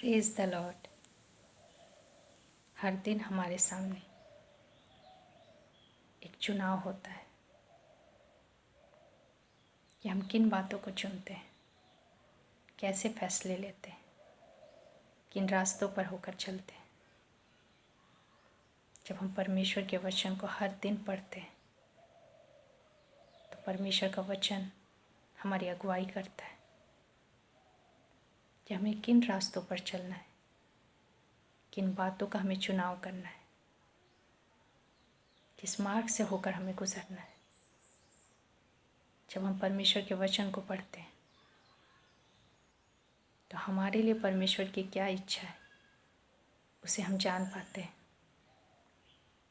Praise the Lord. हर दिन हमारे सामने एक चुनाव होता है कि हम किन बातों को चुनते हैं, कैसे फैसले लेते हैं, किन रास्तों पर होकर चलते हैं। जब हम परमेश्वर के वचन को हर दिन पढ़ते हैं तो परमेश्वर का वचन हमारी अगुवाई करता है कि हमें किन रास्तों पर चलना है, किन बातों का हमें चुनाव करना है, किस मार्ग से होकर हमें गुजरना है। जब हम परमेश्वर के वचन को पढ़ते हैं तो हमारे लिए परमेश्वर की क्या इच्छा है उसे हम जान पाते हैं।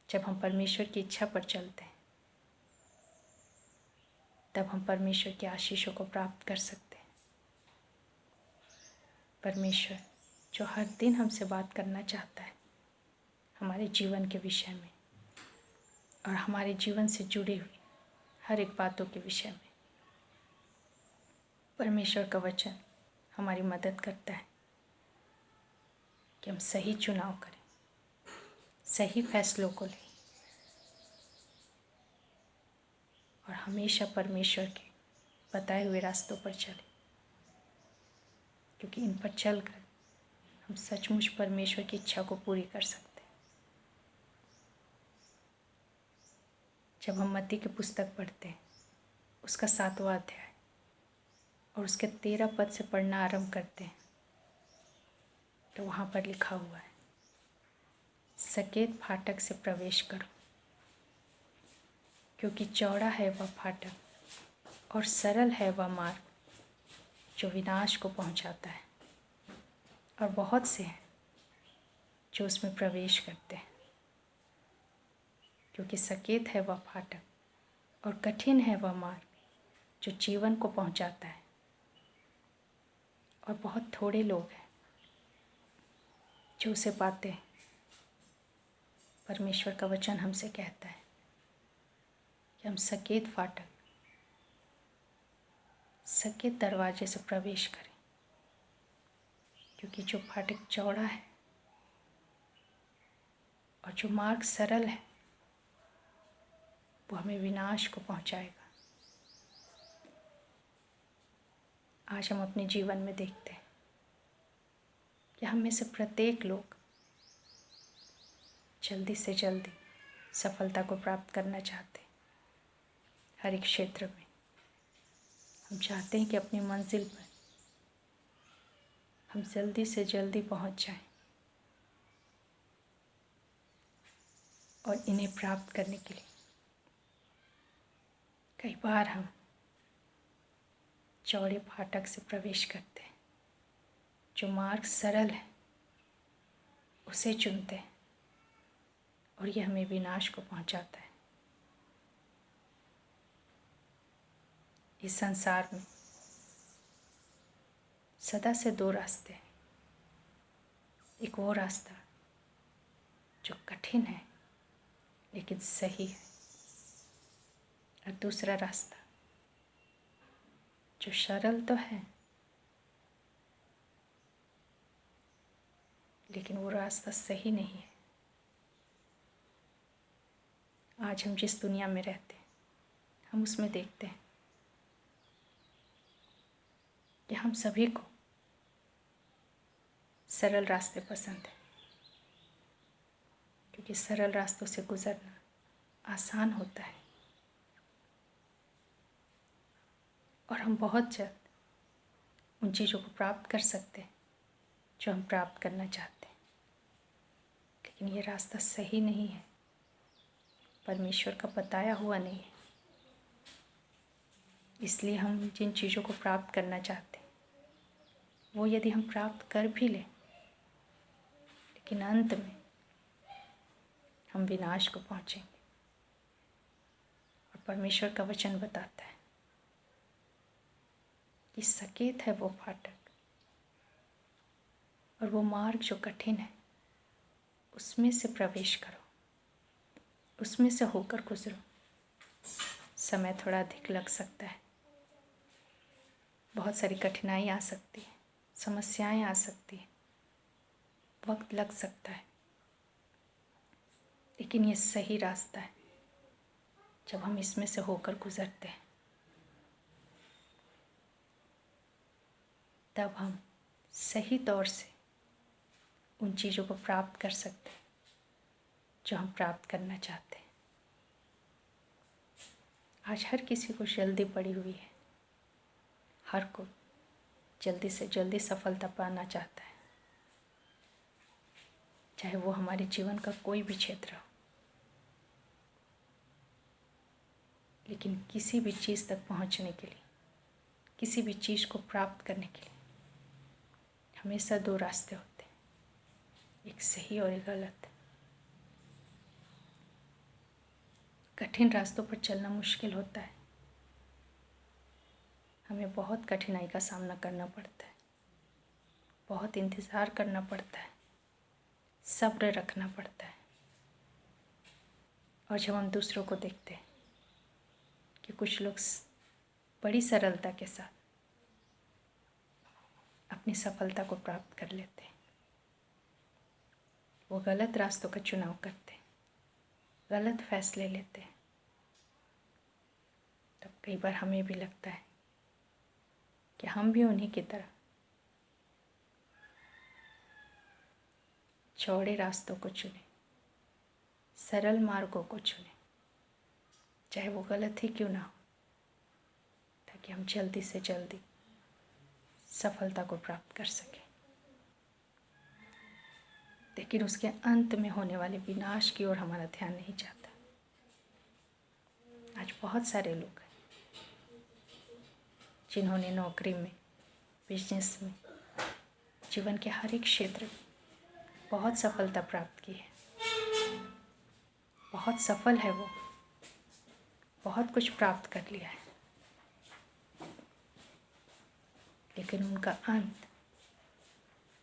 जब हम परमेश्वर की इच्छा पर चलते हैं तब हम परमेश्वर की आशीषों को प्राप्त कर सकते हैं। परमेश्वर जो हर दिन हमसे बात करना चाहता है हमारे जीवन के विषय में और हमारे जीवन से जुड़ी हुई हर एक बातों के विषय में, परमेश्वर का वचन हमारी मदद करता है कि हम सही चुनाव करें, सही फैसलों को लें और हमेशा परमेश्वर के बताए हुए रास्तों पर चलें, क्योंकि इन पर चलकर हम सचमुच परमेश्वर की इच्छा को पूरी कर सकते हैं। जब हम मत्ती की पुस्तक पढ़ते हैं उसका 7वां अध्याय और उसके 13 पद से पढ़ना आरंभ करते हैं तो वहाँ पर लिखा हुआ है, सकेत फाटक से प्रवेश करो, क्योंकि चौड़ा है वह फाटक और सरल है वह मार्ग जो विनाश को पहुँचाता है, और बहुत से हैं जो उसमें प्रवेश करते हैं। क्योंकि सकेत है वह फाटक और कठिन है वह मार्ग जो जीवन को पहुँचाता है, और बहुत थोड़े लोग हैं जो उसे पाते हैं। परमेश्वर का वचन हमसे कहता है कि हम सकेत फाटक, सकेत दरवाजे से प्रवेश करें, क्योंकि जो फाटक चौड़ा है और जो मार्ग सरल है वो हमें विनाश को पहुंचाएगा। आज हम अपने जीवन में देखते हैं कि हम में से प्रत्येक लोग जल्दी से जल्दी सफलता को प्राप्त करना चाहते हैं। हर एक क्षेत्र में हम चाहते हैं कि अपनी मंजिल पर हम जल्दी से जल्दी पहुंच जाएं, और इन्हें प्राप्त करने के लिए कई बार हम चौड़े फाटक से प्रवेश करते हैं, जो मार्ग सरल है उसे चुनते हैं, और यह हमें विनाश को पहुंचाता है। इस संसार में सदा से 2 रास्ते हैं। एक वो रास्ता जो कठिन है लेकिन सही है, और दूसरा रास्ता जो सरल तो है लेकिन वो रास्ता सही नहीं है। आज हम जिस दुनिया में रहते हैं हम उसमें देखते हैं कि हम सभी को सरल रास्ते पसंद है, क्योंकि सरल रास्तों से गुजरना आसान होता है और हम बहुत जल्द उन चीज़ों को प्राप्त कर सकते हैं जो हम प्राप्त करना चाहते हैं। लेकिन ये रास्ता सही नहीं है, परमेश्वर का बताया हुआ नहीं है। इसलिए हम जिन चीज़ों को प्राप्त करना चाहते हैं वो यदि हम प्राप्त कर भी लें लेकिन अंत में हम विनाश को पहुँचेंगे। और परमेश्वर का वचन बताता है कि सकेत है वो फाटक और वो मार्ग जो कठिन है उसमें से प्रवेश करो, उसमें से होकर गुजरो। समय थोड़ा अधिक लग सकता है, बहुत सारी कठिनाई आ सकती है, समस्याएं आ सकती हैं, वक्त लग सकता है, लेकिन ये सही रास्ता है जब हम इसमें से होकर गुजरते हैं। तब हम सही तौर से उन चीज़ों को प्राप्त कर सकते हैं जो हम प्राप्त करना चाहते हैं। आज हर किसी को जल्दी पड़ी हुई है, हर कोई जल्दी से जल्दी सफलता पाना चाहता है, चाहे वो हमारे जीवन का कोई भी क्षेत्र हो। लेकिन किसी भी चीज़ तक पहुंचने के लिए, किसी भी चीज़ को प्राप्त करने के लिए हमेशा दो रास्ते होते हैं, एक सही और एक गलत। कठिन रास्तों पर चलना मुश्किल होता है, हमें बहुत कठिनाई का सामना करना पड़ता है, बहुत इंतज़ार करना पड़ता है, सब्र रखना पड़ता है। और जब हम दूसरों को देखते हैं कि कुछ लोग बड़ी सरलता के साथ अपनी सफलता को प्राप्त कर लेते हैं, वो गलत रास्तों का चुनाव करते हैं, गलत फैसले लेते हैं, तब कई बार हमें भी लगता है कि हम भी उन्हीं की तरह चौड़े रास्तों को चुने, सरल मार्गों को चुने, चाहे वो गलत ही क्यों ना हो, ताकि हम जल्दी से जल्दी सफलता को प्राप्त कर सकें। लेकिन उसके अंत में होने वाले विनाश की ओर हमारा ध्यान नहीं जाता। आज बहुत सारे लोग हैं जिन्होंने नौकरी में, बिजनेस में, जीवन के हर एक क्षेत्र में बहुत सफलता प्राप्त की है, बहुत सफल है वो, बहुत कुछ प्राप्त कर लिया है, लेकिन उनका अंत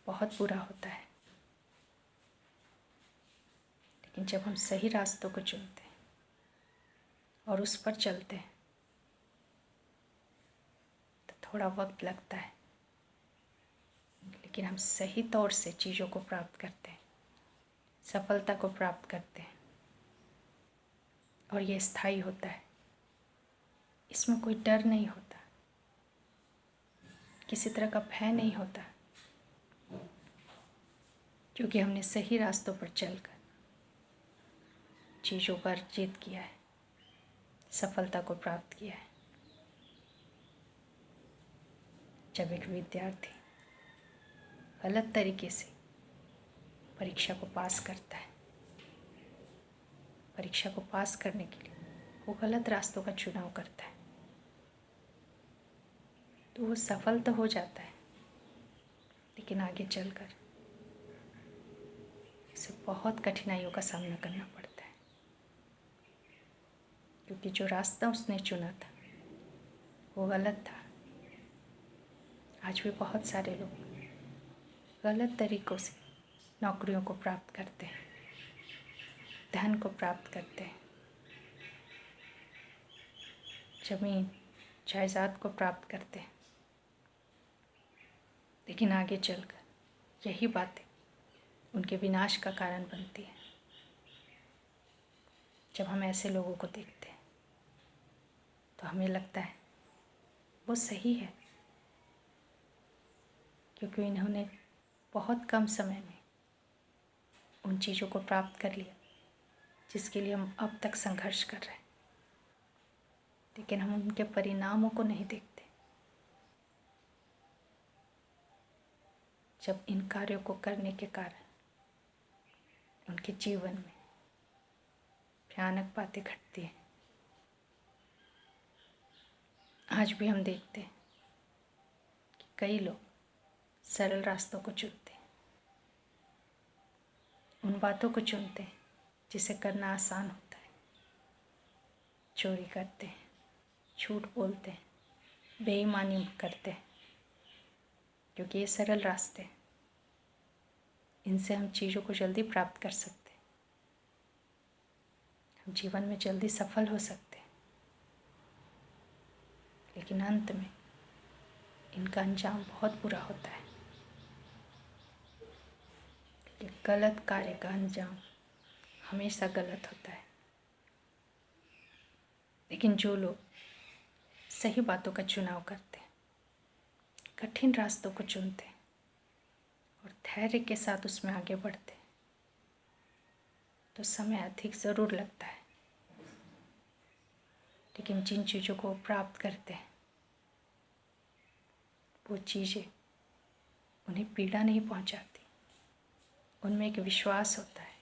बहुत बुरा होता है। लेकिन जब हम सही रास्तों को चुनते हैं और उस पर चलते हैं तो थोड़ा वक्त लगता है, लेकिन हम सही तौर से चीज़ों को प्राप्त करते हैं, सफलता को प्राप्त करते हैं, और ये स्थायी होता है। इसमें कोई डर नहीं होता, किसी तरह का भय नहीं होता, क्योंकि हमने सही रास्तों पर चलकर चीज़ों को अर्जित किया है, सफलता को प्राप्त किया है। जब एक विद्यार्थी गलत तरीके से परीक्षा को पास करता है, परीक्षा को पास करने के लिए वो गलत रास्तों का चुनाव करता है, तो वो सफल तो हो जाता है, लेकिन आगे चलकर उसे बहुत कठिनाइयों का सामना करना पड़ता है, क्योंकि जो रास्ता उसने चुना था वो गलत था। आज भी बहुत सारे लोग गलत तरीक़ों से नौकरियों को प्राप्त करते हैं, धन को प्राप्त करते हैं, ज़मीन जायदाद को प्राप्त करते हैं, लेकिन आगे चलकर यही बातें उनके विनाश का कारण बनती है। जब हम ऐसे लोगों को देखते हैं तो हमें लगता है वो सही है, क्योंकि इन्होंने बहुत कम समय में उन चीज़ों को प्राप्त कर लिया जिसके लिए हम अब तक संघर्ष कर रहे हैं, लेकिन हम उनके परिणामों को नहीं देखते। जब इन कार्यों को करने के कारण उनके जीवन में भयानक बातें घटती हैं। आज भी हम देखते हैं कि कई लोग सरल रास्तों को चुनते हैं, उन बातों को चुनते हैं जिसे करना आसान होता है, चोरी करते हैं, झूठ बोलते हैं, बेईमानी करते हैं, क्योंकि ये सरल रास्ते हैं, इनसे हम चीज़ों को जल्दी प्राप्त कर सकते हैं, हम जीवन में जल्दी सफल हो सकते हैं, लेकिन अंत में इनका अंजाम बहुत बुरा होता है। कि गलत कार्य का अंजाम हमेशा गलत होता है, लेकिन जो लोग सही बातों का चुनाव करते हैं, कठिन रास्तों को चुनते हैं और धैर्य के साथ उसमें आगे बढ़ते हैं, तो समय अधिक ज़रूर लगता है, लेकिन जिन चीज़ों को प्राप्त करते हैं वो चीज़ें उन्हें पीड़ा नहीं पहुंचाती। उनमें एक विश्वास होता है,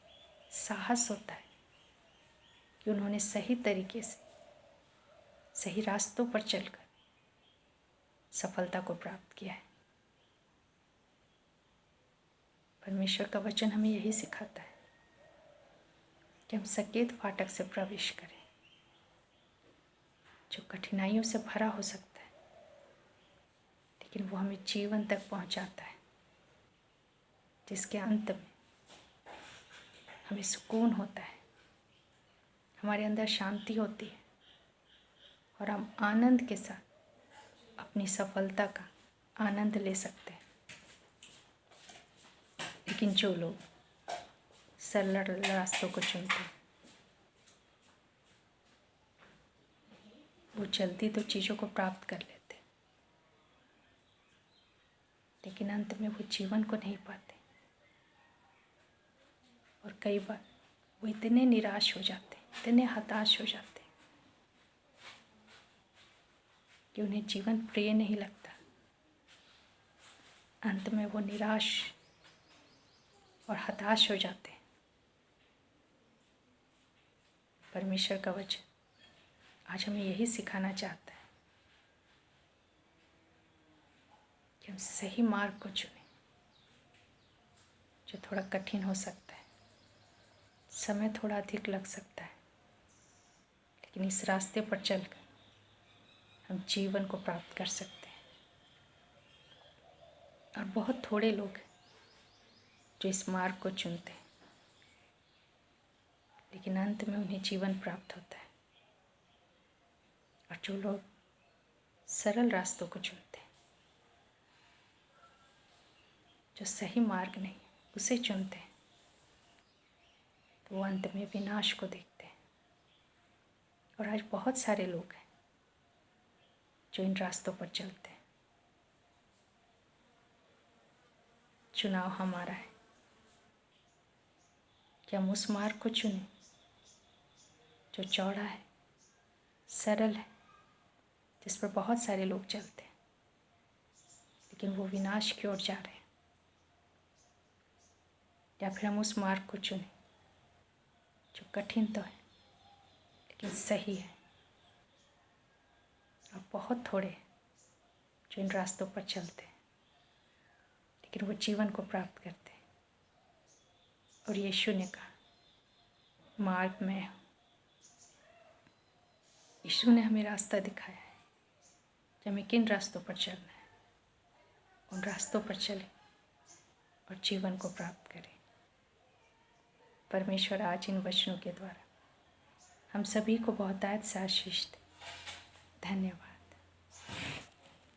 साहस होता है कि उन्होंने सही तरीके से सही रास्तों पर चलकर सफलता को प्राप्त किया है। परमेश्वर का वचन हमें यही सिखाता है कि हम सकेत फाटक से प्रवेश करें, जो कठिनाइयों से भरा हो सकता है, लेकिन वो हमें जीवन तक पहुंचाता है, जिसके अंत में हमें सुकून होता है, हमारे अंदर शांति होती है और हम आनंद के साथ अपनी सफलता का आनंद ले सकते हैं। लेकिन जो लोग सरल रास्तों को चुनते हैं वो जल्दी तो चीज़ों को प्राप्त कर लेते, लेकिन अंत में वो जीवन को नहीं पाते और कई बार वो इतने निराश हो जाते, इतने हताश हो जाते कि उन्हें जीवन प्रिय नहीं लगता। अंत में वो निराश और हताश हो जाते हैं। परमेश्वर का वचन आज हमें यही सिखाना चाहता है कि हम सही मार्ग को चुनें, जो थोड़ा कठिन हो सकता है, समय थोड़ा अधिक लग सकता है, लेकिन इस रास्ते पर चलकर हम जीवन को प्राप्त कर सकते हैं। और बहुत थोड़े लोग हैं जो इस मार्ग को चुनते हैं, लेकिन अंत में उन्हें जीवन प्राप्त होता है। और जो लोग सरल रास्तों को चुनते हैं, जो सही मार्ग नहीं उसे चुनते हैं, तो वो अंत में विनाश को देखते हैं। और आज बहुत सारे लोग हैं जो इन रास्तों पर चलते हैं। चुनाव हमारा है कि हम उस मार्ग को चुनें जो चौड़ा है, सरल है, जिस पर बहुत सारे लोग चलते हैं, लेकिन वो विनाश की ओर जा रहे हैं। या फिर हम उस मार्ग को चुनें जो कठिन तो है लेकिन सही है। और बहुत थोड़े जो इन रास्तों पर चलते हैं, लेकिन वो जीवन को प्राप्त करते हैं। और यीशु ने कहा, मार्ग में हूँ। यीशु ने हमें रास्ता दिखाया है कि हमें किन रास्तों पर चलना है, उन रास्तों पर चलें और जीवन को प्राप्त करें। परमेश्वर आज इन वचनों के द्वारा हम सभी को बहुतायत से आशीष दे। धन्यवाद।